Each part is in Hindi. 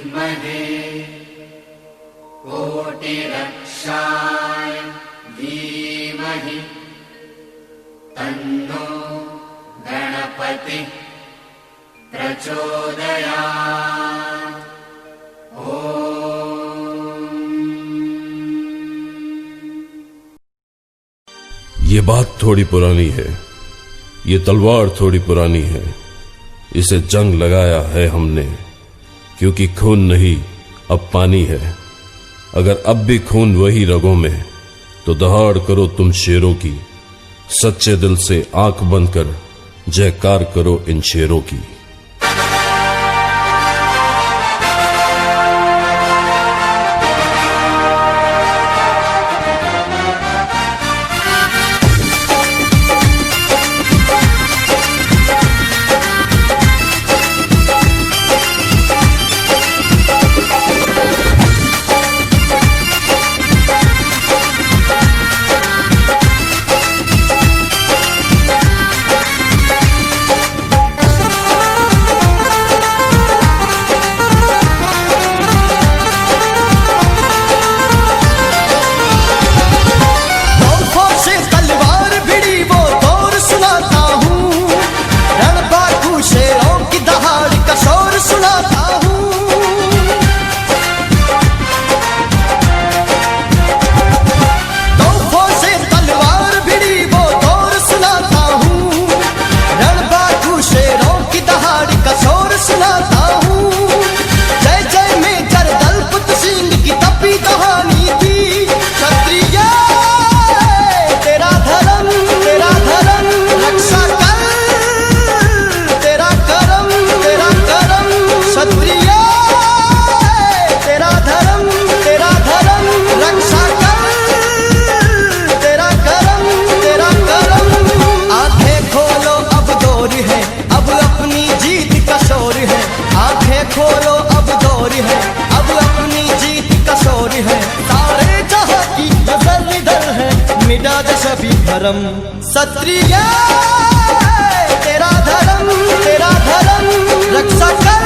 विद्महे कोटिरक्षाय धीमहि तन्नो गणपतिः प्रचोदयात्। ये बात थोड़ी पुरानी है, ये तलवार थोड़ी पुरानी है, इसे जंग लगाया है हमने, क्योंकि खून नहीं अब पानी है। अगर अब भी खून वही रगों में, तो दहाड़ करो तुम शेरों की, सच्चे दिल से आंख बंद कर जयकार करो इन शेरों की। धर्म क्षत्रिय तेरा धर्म रक्षा कर,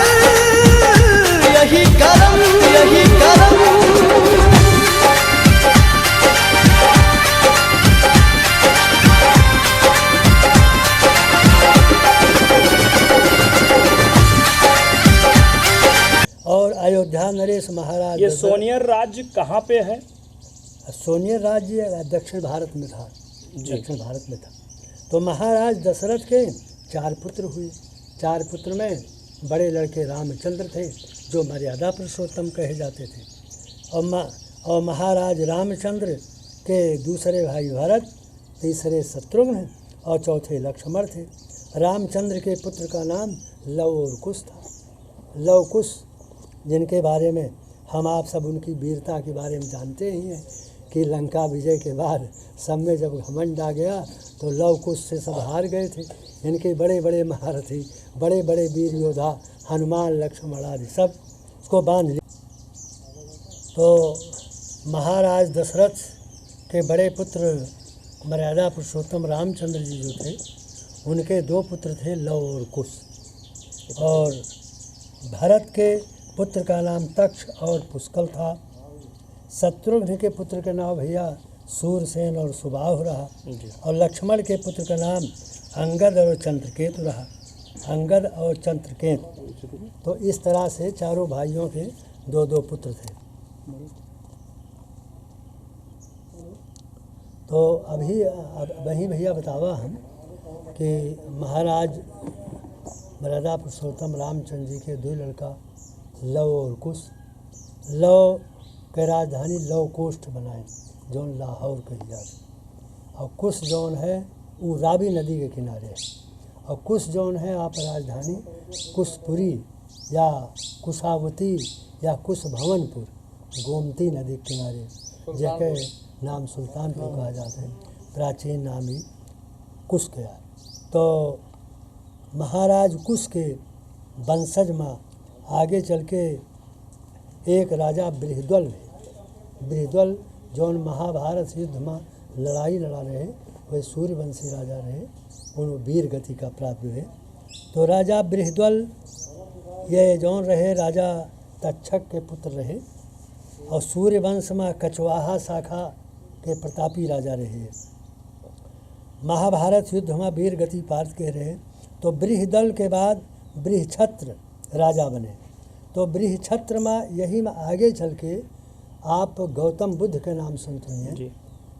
यही करम यही करम। और अयोध्या नरेश महाराज, ये सोनियर राज्य कहाँ पे है? सोनियर राज्य दक्षिण भारत में था, दक्षिण भारत में था। तो महाराज दशरथ के 4 पुत्र हुए। 4 पुत्र में बड़े लड़के रामचंद्र थे, जो मर्यादा पुरुषोत्तम कहे जाते थे, और महाराज रामचंद्र के दूसरे भाई भरत, तीसरे शत्रुघ्न और चौथे लक्ष्मण थे। रामचंद्र के पुत्र का नाम लव और कुश था। लव कुश, जिनके बारे में हम आप सब उनकी वीरता के बारे में जानते ही हैं कि लंका विजय के बाद सब में जब घमंड आ गया तो लव कुश से सब हार गए थे। इनके बड़े बड़े महारथी, बड़े बड़े वीर योद्धा हनुमान लक्ष्मण आदि सब उसको बांध लिया। तो महाराज दशरथ के बड़े पुत्र मर्यादा पुरुषोत्तम रामचंद्र जी जो थे, उनके 2 पुत्र थे लव और कुश। और भरत के पुत्र का नाम तक्ष और पुष्कल था। शत्रुघ्न के पुत्र का नाम भैया सूरसेन और सुबाहु रहा। और लक्ष्मण के पुत्र का नाम अंगद और चंद्रकेतु रहा। अंगद और चंद्रकेतु, तो इस तरह से चारों भाइयों के 2-2 पुत्र थे। तो अभी वही भैया बतावा हम कि महाराज मर्यादा पुरुषोत्तम रामचंद्र जी के 2 लड़का लव और कुश। लव के राजधानी लव कोष्ठ बनाए, जौन लाहौर कही जाती, और कुश जौन है वो रावी नदी के किनारे है। और कुश जौन है आप राजधानी कुशपुरी या कुशावती या कुश भवनपुर, गोमती नदी के किनारे, जिसके नाम सुल्तानपुर कहा जाता है, प्राचीन नाम ही कुश के है। तो महाराज कुश के वंशज में आगे चल के एक राजा बृहद्वल है। बृहद्वल जौन महाभारत युद्ध में लड़ाई लड़ा रहे, वे सूर्यवंशी राजा रहे, उन वीर गति का प्राप्त हुए। तो राजा बृहद्वल ये जौन रहे राजा तक्षक के पुत्र रहे और सूर्यवंश में कछवाहा शाखा के प्रतापी राजा रहे। महाभारत युद्ध में वीर गति पार्थ के रहे। तो बृहदल के बाद बृहक्षत्र राजा बने। तो बृहक्षत्र में यही में आगे चल के आप गौतम बुद्ध के नाम सुनते हैं।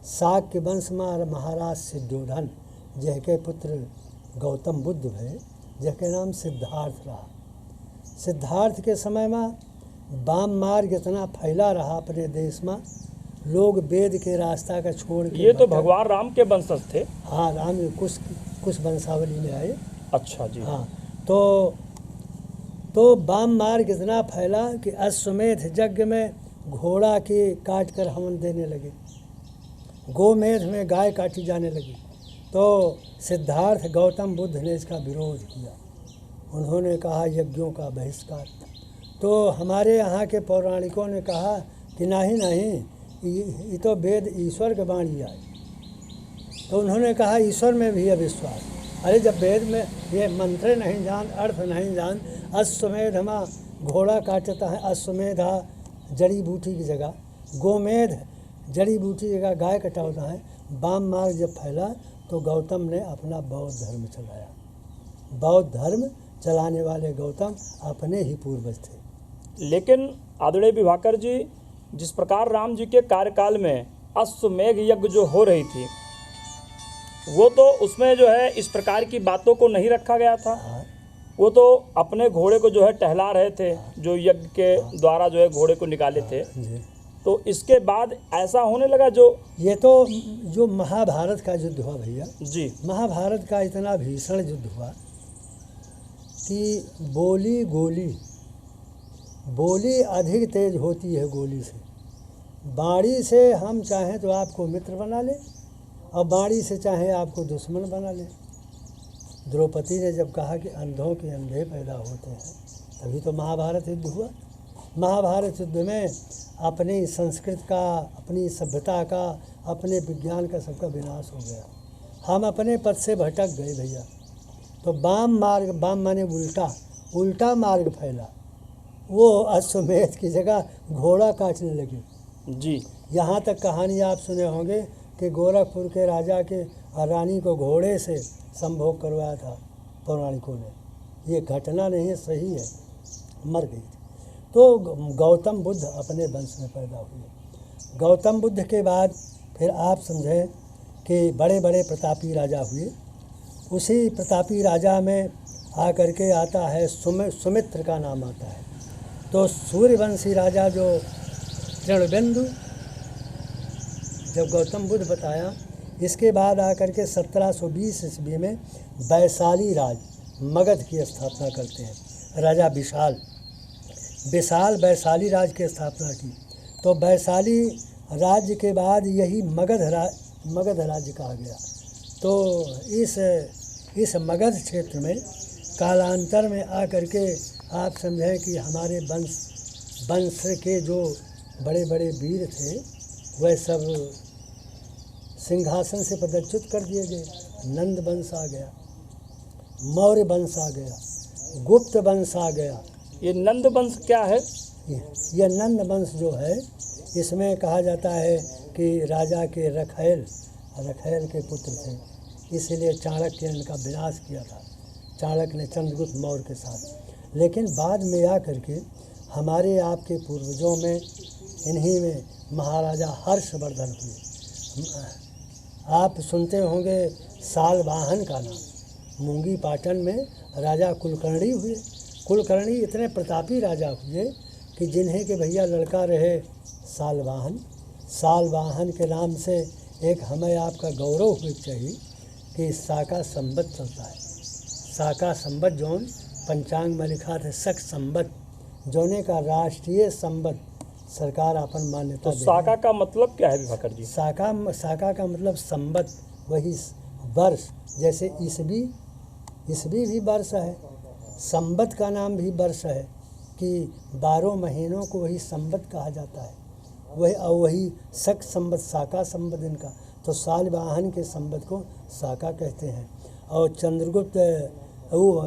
शाक के वंश में महाराज सिद्धोधन जिसके पुत्र गौतम बुद्ध भय, जिसके नाम सिद्धार्थ रहा। सिद्धार्थ के समय में वाम मार्ग इतना फैला रहा अपने देश में, लोग वेद के रास्ता का छोड़ के ये तो भगवान राम के वंशज थे। हाँ, राम कुछ वंशावली में आए। अच्छा जी। हाँ, तो वाम मार्ग इतना फैला कि अश्वमेध यज्ञ में घोड़ा के काट कर हवन देने लगे, गोमेध में गाय काटी जाने लगी। तो सिद्धार्थ गौतम बुद्ध ने इसका विरोध किया। उन्होंने कहा यज्ञों का बहिष्कार। तो हमारे यहाँ के पौराणिकों ने कहा कि नहीं, ये तो वेद ईश्वर के वाणी आए। तो उन्होंने कहा ईश्वर में भी अविश्वास। अरे जब वेद में ये मंत्र नहीं जान, अर्थ नहीं जान, अश्वमेध में घोड़ा काटता है, अश्वमेधा जड़ी बूटी की जगह, गोमेध जड़ी बूटी की जगह गाय कटाता है। वाम मार्ग जब फैला तो गौतम ने अपना बौद्ध धर्म चलाया। बौद्ध धर्म चलाने वाले गौतम अपने ही पूर्वज थे। लेकिन आदरणीय विभाकर जी, जिस प्रकार राम जी के कार्यकाल में अश्वमेध यज्ञ जो हो रही थी, वो तो उसमें जो है इस प्रकार की बातों को नहीं रखा गया था। वो तो अपने घोड़े को जो है टहला रहे थे, जो यज्ञ के द्वारा जो है घोड़े को निकाले थे। तो इसके बाद ऐसा होने लगा ये तो जो महाभारत का युद्ध हुआ भैया जी, महाभारत का इतना भीषण युद्ध हुआ कि बोली अधिक तेज होती है गोली से। बाड़ी से हम चाहें तो आपको मित्र बना ले और बाड़ी से चाहें आपको दुश्मन बना ले। द्रौपदी ने जब कहा कि अंधों के अंधे पैदा होते हैं, तभी तो महाभारत युद्ध हुआ। महाभारत युद्ध में अपनी संस्कृति का, अपनी सभ्यता का, अपने विज्ञान का सबका विनाश हो गया। हम अपने पथ से भटक गए भैया। तो वाम माने उल्टा मार्ग फैला। वो अश्वमेध की जगह घोड़ा काटने लगे जी। यहाँ तक कहानी आप सुने होंगे कि गोरखपुर के राजा के रानी को घोड़े से संभोग करवाया था पौराणिकों ने। ये घटना नहीं है, सही है, मर गई थी। तो गौतम बुद्ध अपने वंश में पैदा हुए। गौतम बुद्ध के बाद फिर आप समझें कि बड़े बड़े प्रतापी राजा हुए। उसी प्रतापी राजा में आकर के आता है सुमित्र का नाम आता है। तो सूर्यवंशी राजा जो तृणबिंदु, जब गौतम बुद्ध बताया, इसके बाद आकर के 1720 ईस्वी में वैशाली राज मगध की स्थापना करते हैं। राजा विशाल वैशाली राज की स्थापना की। तो वैशाली राज्य के बाद यही मगध राज्य कहा गया। तो इस मगध क्षेत्र में कालांतर में आकर के आप समझें कि हमारे वंश के जो बड़े बड़े वीर थे वह सब सिंहासन से पदच्युत कर दिए गए। नंद वंश आ गया, मौर्य वंश आ गया, गुप्त वंश आ गया। ये नंद वंश क्या है? यह नंद वंश जो है, इसमें कहा जाता है कि राजा के रखैल के पुत्र थे, इसलिए चाणक्य ने इनका विनाश किया था। चाणक्य ने चंद्रगुप्त मौर्य के साथ। लेकिन बाद में आकर के हमारे आपके पूर्वजों में, इन्हीं में महाराजा हर्षवर्धन हुए। आप सुनते होंगे सालवाहन का नाम। मूंगी पाटन में राजा कुलकर्णी हुए। कुलकर्णी इतने प्रतापी राजा हुए कि जिन्हें के भैया लड़का रहे सालवाहन के नाम से एक हमें आपका गौरव हुए चाहिए कि साका संवत चलता है। साका संवत जौन पंचांग में लिखा था, शक संवत जोने का राष्ट्रीय संवत सरकार अपन मान्यता। तो साका का मतलब क्या है विभाकर जी? साका का मतलब संवत, वही वर्ष। जैसे ईसवी भी वर्ष है, संवत का नाम भी वर्ष है कि 12 महीनों को वही संवत कहा जाता है। वही शक संवत, साका संवत इनका। तो सालवाहन के संवत को साका कहते हैं और चंद्रगुप्त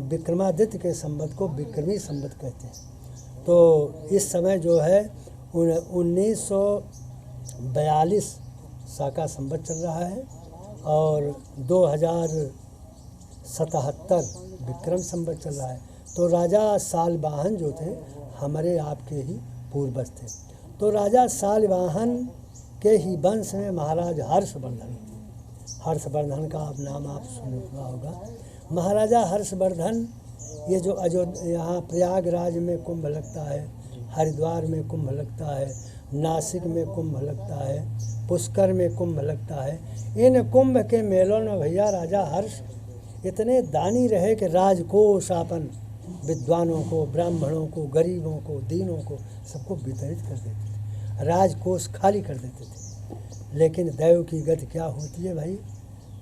विक्रमादित्य के संवत को विक्रमी संवत कहते हैं। तो इस समय जो है 1942 शाका संवत चल रहा है और 2077 विक्रम संवत चल रहा है। तो राजा सालवाहन जो थे हमारे आपके ही पूर्वज थे। तो राजा सालवाहन के ही वंश में महाराज हर्षवर्धन का आप नाम आप सुना होगा। महाराजा हर्षवर्धन ये जो यहाँ प्रयागराज में कुंभ लगता है, हरिद्वार में कुंभ लगता है, नासिक में कुंभ लगता है, पुष्कर में कुंभ लगता है, इन कुंभ के मेलों में भैया राजा हर्ष इतने दानी रहे कि राजकोष आपन विद्वानों को, ब्राह्मणों को, गरीबों को, दीनों को सबको वितरित कर देते थे, राजकोष खाली कर देते थे। लेकिन दैव की गति क्या होती है भाई,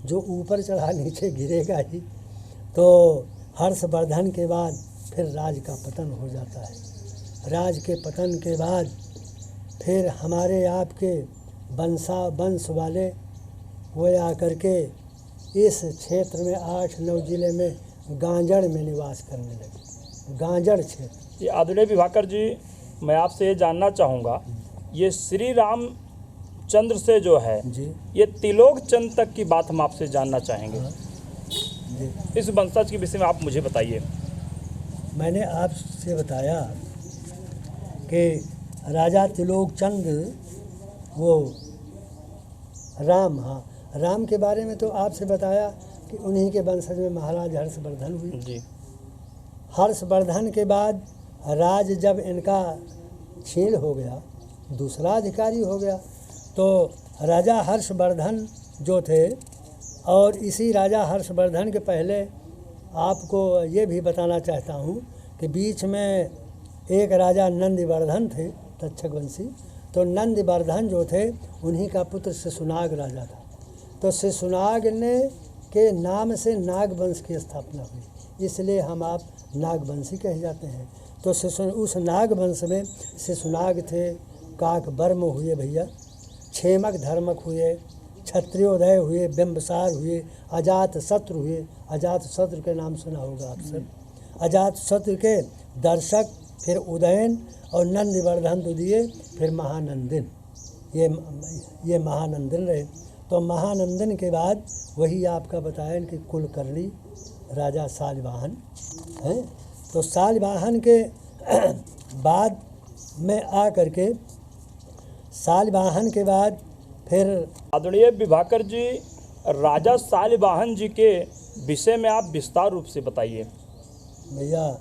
जो ऊपर चढ़ा नीचे गिरेगा ही। तो हर्षवर्धन के बाद फिर राज का पतन हो जाता है। राज के पतन के बाद फिर हमारे आपके वंश वाले वो आकर के इस क्षेत्र में 8-9 जिले में गांजड़ में निवास करने लगे। गांजड़ क्षेत्र। ये आदरणीय विभाकर जी, मैं आपसे ये जानना चाहूँगा, ये श्री रामचंद्र से जो है जी, ये तिलोक चंद तक की बात हम आपसे जानना चाहेंगे। जी, इस वंशज के विषय में आप मुझे बताइए। मैंने आपसे बताया कि राजा तिलोक चंद वो राम के बारे में तो आपसे बताया कि उन्हीं के वंशज में महाराज हर्षवर्धन हुए। जी। हर्षवर्धन के बाद राज जब इनका छीन हो गया, दूसरा अधिकारी हो गया, तो राजा हर्षवर्धन जो थे, और इसी राजा हर्षवर्धन के पहले आपको ये भी बताना चाहता हूँ कि बीच में एक राजा नंदिवर्धन थे तक्षक वंशी। तो नंदिवर्धन जो थे उन्हीं का पुत्र शिशुनाग राजा था। तो शिशुनाग ने के नाम से नागवंश की स्थापना हुई, इसलिए हम आप नागवंशी कहे जाते हैं। तो उस नागवंश में शिशुनाग थे, काकवर्म हुए भैया, क्षेमक धर्मक हुए, क्षत्रियोदय हुए, बिंबसार हुए, अजातशत्रु हुए। अजातशत्रु के नाम सुना होगा आप सब। अजातशत्रु के दर्शक, फिर उदयन और नंदिवर्धन द्वितीय, फिर महानंदिन, ये महानंदिन रहे। तो महानंदिन के बाद वही आपका बताया कि कुलकर्णी राजा सालवाहन हैं। तो सालवाहन के बाद में आ करके सालवाहन के बाद फिर आदरणीय विभाकर जी, राजा सालवाहन जी के विषय में आप विस्तार रूप से बताइए। भैया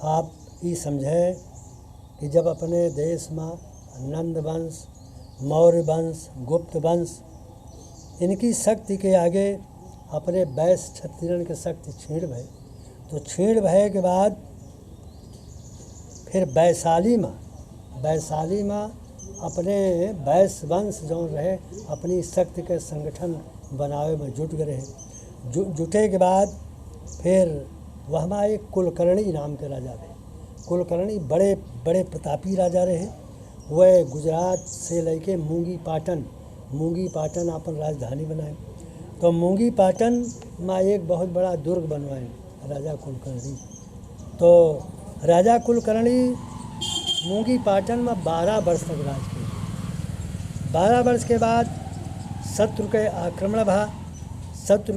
आप ये समझें कि जब अपने देश में नंद वंश, मौर्य वंश, गुप्त वंश, इनकी शक्ति के आगे अपने वैश्य क्षत्रियन की शक्ति छीण भय। तो छीण भय के बाद फिर वैशाली में अपने वैश्य वंश जो रहे अपनी शक्ति के संगठन बनावे में जुट गए। जुटे के बाद फिर वहाँ एक कुलकर्णी नाम के राजा रहे। कुलकर्णी बड़े बड़े प्रतापी राजा रहे। वह गुजरात से लेके मूंगी पाटन अपन राजधानी बनाए। तो मूंगी पाटन में एक बहुत बड़ा दुर्ग बनवाए राजा कुलकर्णी। तो राजा कुलकर्णी मूंगी पाटन में 12 वर्ष तक राज किए। 12 वर्ष के बाद शत्रु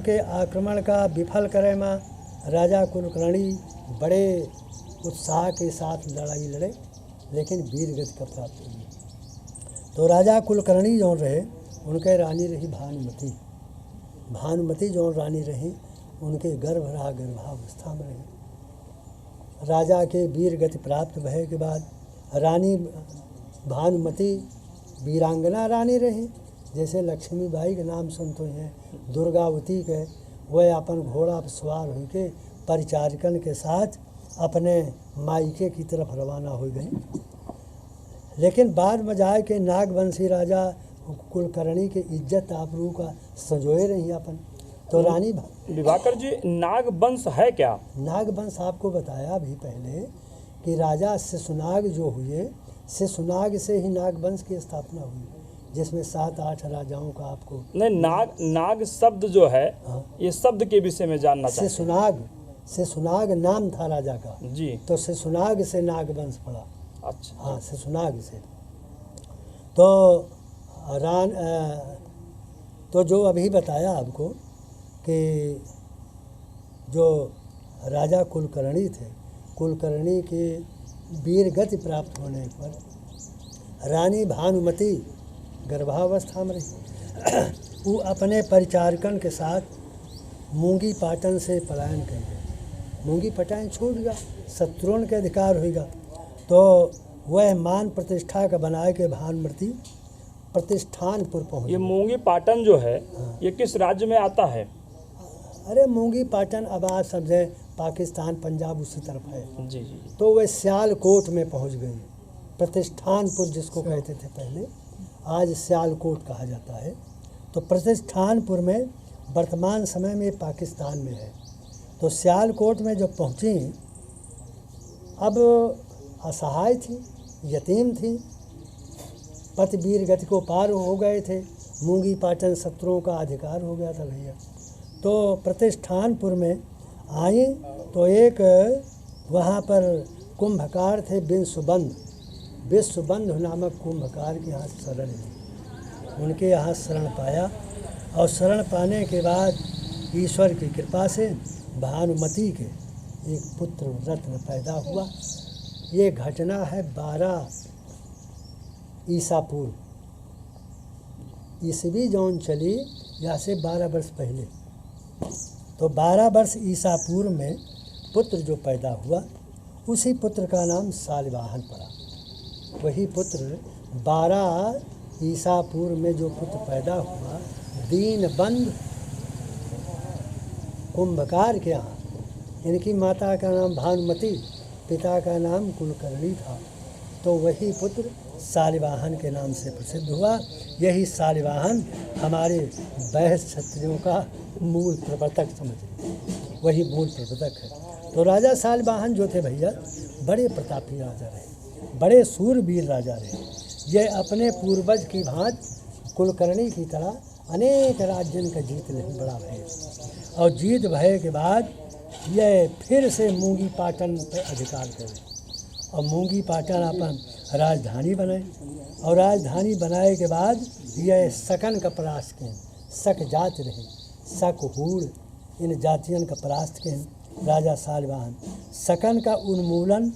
के आक्रमण का विफल करे में राजा कुलकर्णी बड़े उत्साह के साथ लड़ाई लड़े, लेकिन वीर गति का प्राप्त हुई। तो राजा कुलकर्णी जो रहे उनके रानी रही भानुमती जो रानी रही उनके गर्भावस्था में रही। राजा के वीर गति प्राप्त भय के बाद रानी भानुमती वीरांगना रानी रही। जैसे लक्ष्मीबाई के नाम सुनते हैं, दुर्गावती के, वह अपन घोड़ा पर सवार होकर परिचारिकन के साथ अपने मायके की तरफ रवाना हो गई। लेकिन बाद में जाए के नागवंशी राजा कुलकर्णी के इज्जत आबरू का सजोए रही अपन। तो रानी विभाकर जी, नागवंश है क्या? नागवंश आपको बताया भी पहले कि राजा शिशुनाग जो हुए, शिशुनाग से ही नागवंश की स्थापना हुई, जिसमें 7-8 राजाओं का आपको नहीं, नाग शब्द जो है, हाँ, ये शब्द के विषय में जानना चाहिए। शिशुनाग नाम था राजा का, जी। तो शिशुनाग से नागवंश पड़ा। अच्छा। हाँ, शिशुनाग से। तो तो जो अभी बताया आपको कि जो राजा कुलकर्णी थे, कुलकर्णी के वीर गति प्राप्त होने पर रानी भानुमति गर्भावस्था में रही। वो अपने परिचारकन के साथ मूंगी पाटन से पलायन कर गए। मूंगी पाटन छूट गया, शत्रुओं के अधिकार होगा। तो वह मान प्रतिष्ठा का बनाए के भानुमति प्रतिष्ठानपुर पहुँच। ये मूंगी पाटन जो है ये किस राज्य में आता है? अरे मूंगी पाटन अब आप समझे पाकिस्तान पंजाब उसी तरफ है। जी जी। तो वह सियालकोट में पहुंच गई। प्रतिष्ठानपुर जिसको कहते थे पहले, आज सियालकोट कहा जाता है। तो प्रतिष्ठानपुर में वर्तमान समय में पाकिस्तान में है। तो सियालकोट में जब पहुंची, अब असहाय थी, यतीम थी, पति वीर गति को पार हो गए थे, मूंगी पाटन शत्रुओं का अधिकार हो गया था भैया। तो प्रतिष्ठानपुर में आई तो एक वहाँ पर कुंभकार थे, विश्वबंधु नामक कुंभकार के यहाँ शरण ली। उनके यहाँ शरण पाया और शरण पाने के बाद ईश्वर की कृपा से भानुमति के एक पुत्र रत्न पैदा हुआ। ये घटना है 12 ईसा पूर्व, ईसवी जौन चली यहाँ से 12 वर्ष पहले। तो 12 वर्ष ईसा पूर्व में पुत्र जो पैदा हुआ, उसी पुत्र का नाम सालिवाहन पड़ा। वही पुत्र 12 ईसा पूर्व में जो पुत्र पैदा हुआ, दीनबंध कुंभकार के यहाँ। इनकी माता का नाम भानुमति, पिता का नाम कुलकर्णी था। तो वही पुत्र सालिवाहन के नाम से प्रसिद्ध हुआ। यही सालिवाहन हमारे वैश्य क्षत्रियों का मूल प्रवर्तक समझे, वही मूल प्रवर्तक है। तो राजा सालिवाहन जो थे भैया, बड़े प्रतापी राजा रहे, बड़े सूरवीर राजा रहे। ये अपने पूर्वज की भांति कुलकर्णी की तरह अनेक राज्यों का जीत नहीं बड़ा भय, और जीत भय के बाद ये फिर से मूंगी पाटन पर अधिकार करे और मूंगी पाटन अपन राजधानी बनाए। और राजधानी बनाए के बाद यह सकन का परास्त के सक जात रहे, सक हूड़, इन जातियों का परास्त के राजा सालिवाहन सकन का उन्मूलन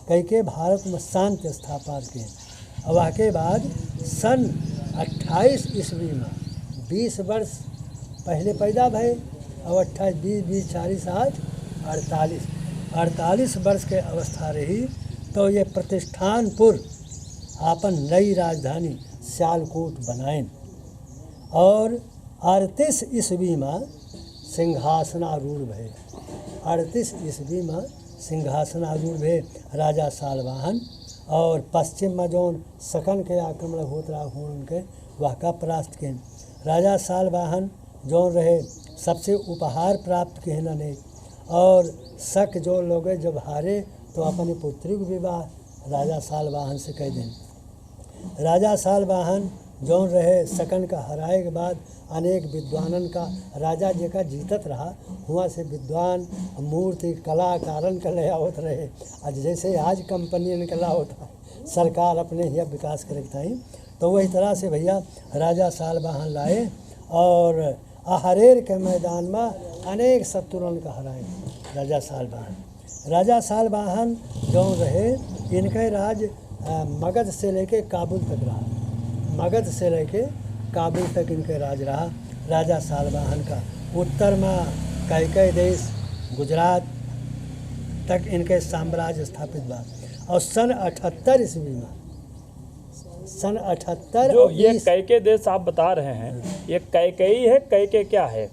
करके भारत में शांति स्थापना के। और के बाद सन 28 ईस्वी में 20 वर्ष पहले पैदा भये और 28, 20, 40, 60, 48 वर्ष के अवस्था रही। तो ये प्रतिष्ठानपुर आपन नई राजधानी सियालकोट बनाए और 38 ईस्वी में सिंहासनारूढ़ भये। 38 ईस्वी में सिंहासनारूढ़ भये राजा सालिवाहन। और पश्चिम में जौन सकन के आक्रमण होत रहा हूँ उनके वह का परास्त के राजा सालिवाहन जौन रहे, सबसे उपहार प्राप्त के ने। और शक जो लोग जब हारे तो अपनी पुत्री को विवाह राजा सालिवाहन से कह दें। राजा सालिवाहन जौन रहे, सकन का हराए के बाद अनेक विद्वानन का राजा जी का जीतत रहा, हुआ से विद्वान मूर्ति कलाकारन का ले आवत रहे। आज जैसे आज कंपनी का ला होता, सरकार अपने ही विकास करता ही, तो वही तरह से भैया राजा सालिवाहन लाए और अहरेर के मैदान में अनेक शत्रुओं का हराए राजा सालिवाहन। राजा सालिवाहन जौन रहे, इनके राज मगध से लेके काबुल तक रहा, मगध से लेके काबुल तक इनके राज रहा राजा सालिवाहन का। उत्तर में कैकेय देश, गुजरात तक इनके साम्राज्य स्थापित हुआ। और सन 78 ईस्वी में, सन 78 जो ये कैकेय देश आप बता रहे हैं, ये कैकेयी है, कैकेय क्या है?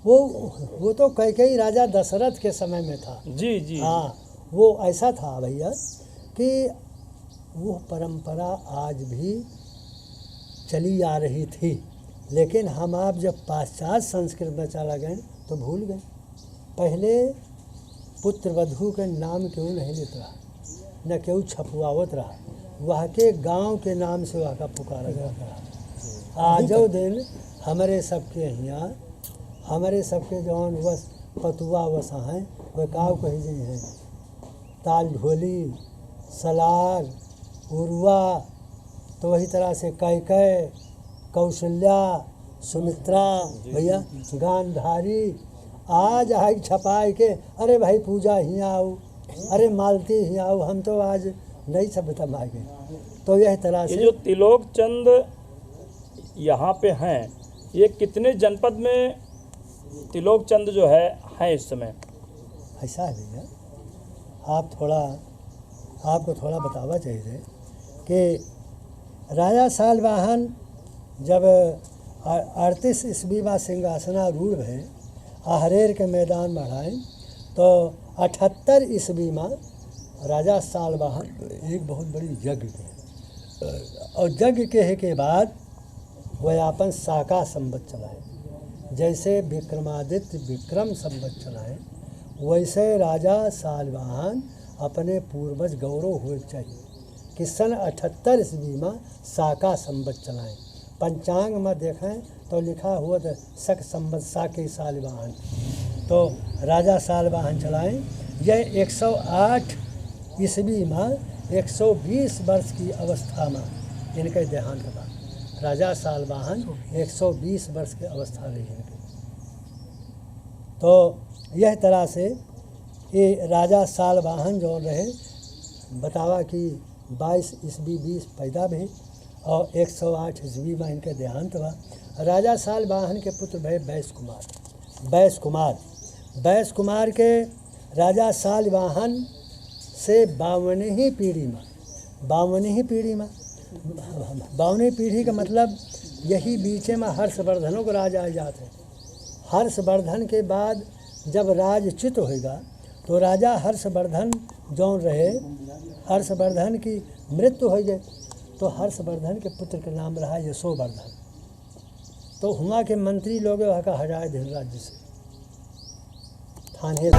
वो तो कैकेयी राजा दशरथ के समय में था। जी जी। हाँ, वो ऐसा था भैया कि वो परंपरा आज भी चली आ रही थी, लेकिन हम आप जब पाश्चात्य संस्कृत में चला गए तो भूल गए। पहले पुत्र वधू के नाम क्यों नहीं लेता रहा, न क्यों छपवावत रहा, वह के गांव के नाम से वह का पुकारा जाता रहा। आजो दिन हमारे सबके यहाँ, हमारे सबके जौन बस पतुआ वसा हैं वह काव कही जी हैं ताल ढोली सलार उर्वा, तो वही तरह से कैकय कौशल्या सुमित्रा भैया गांधारी आज आई छपाई के अरे भाई पूजा ही आओ, अरे मालती ही आओ, हम तो आज नई सभ्यता में आ गए। तो यह तरह से ये जो तिलोक चंद यहाँ पे हैं, ये कितने जनपद में तिलोक चंद जो है इस समय? ऐसा है भैया, आपको थोड़ा बतावा चाहिए कि राजा सालवाहन जब 38 ईस्वी में सिंहासनारूढ़ भय अहरेर के मैदान में आए तो 78 ईस्वी में राजा सालवाहन एक बहुत बड़ी यज्ञ के और यज्ञ के बाद वह अपन साका संवत चलाए। जैसे विक्रमादित्य विक्रम संवत चलाए वैसे राजा सालवाहन अपने पूर्वज गौरव हुए चाहिए कि सन 78 ईस्वी में साका संवत चलाएं। पंचांग में देखें तो लिखा हुआ था शक संवत साके सालवाहन, तो राजा सालवाहन चलाएं। यह 108 ईस्वी में 120 वर्ष की अवस्था में इनके देहांत के बाद राजा सालवाहन 120 वर्ष की अवस्था रही इनकी। तो यह तरह से ये राजा सालवाहन जो रहे बतावा कि 22 ईस्वी 20 पैदा भे और 108 ईस्वी में इनके देहांत हुआ। राजा सालवाहन के पुत्र भय बैस कुमार के राजा सालवाहन से 52वीं पीढ़ी का मतलब यही बीचे में हर्षवर्धनों को राजा आ जाते। हर्षवर्धन के बाद जब राजच्युत होगा तो राजा हर्षवर्धन जौन रहे, हर्षवर्धन की मृत्यु हो गई तो हर्षवर्धन के पुत्र का नाम रहा यशोवर्धन। तो हुआ के मंत्री लोग वहाँ का हटाए दिन राज्य से थाने